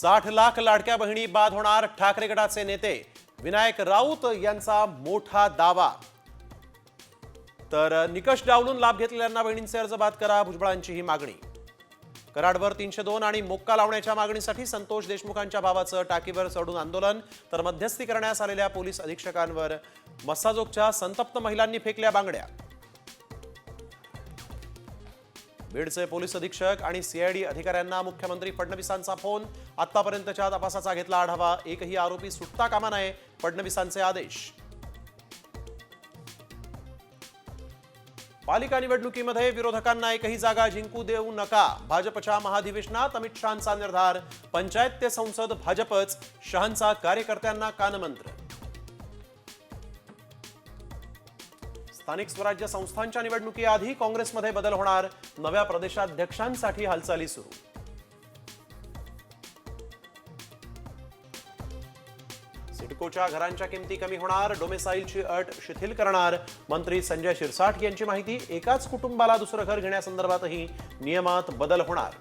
60 लाख लाडक्या बहिणी बाद होणार, ठाकरे गटाचे नेते विनायक राऊत यांचा मोठा दावा। तर निकष डावलून लाभ घेतलेल्यांना बहिणींचे अर्ज बाद करा, भुजबळांची ही मागणी। कराडवर 302 आणि मोक्का लावण्याच्या मागणीसाठी संतोष देशमुखांच्या भावाचं टाकीवर चढून आंदोलन। तर मध्यस्थी करण्यास आलेल्या पोलीस अधीक्षकांवर मस्साजोगच्या संतप्त महिलांनी फेकल्या बांगड्या। बीडचे पोलीस अधीक्षक आणि सीआयडी अधिकाऱ्यांना मुख्यमंत्री फडणवीसांचा फोन। आतापर्यंतच्या तपासाचा घेतला आढावा, एकही आरोपी सुटता कामा नये, फडणवीसांचे आदेश। पालिका निवडणुकीमध्ये विरोधकांना एकही जागा जिंकू देऊ नका, भाजपच्या महाधिवेशनात अमित शहांचा निर्धार। पंचायत ते संसद भाजपच, शहांचा कार्यकर्त्यांना कानमंत्र। स्थानिक स्वराज्य संस्थांच्या निवडणुकीआधी काँग्रेसमध्ये बदल होणार, नव्या प्रदेशाध्यक्षांसाठी हालचाली सुरू। सिडकोच्या घरांच्या किमती कमी होणार, डोमेसाईलची अट शिथिल करणार, मंत्री संजय शिरसाट यांची माहिती। एकाच कुटुंबाला दुसरं घर घेण्यासंदर्भातही नियमात बदल होणार।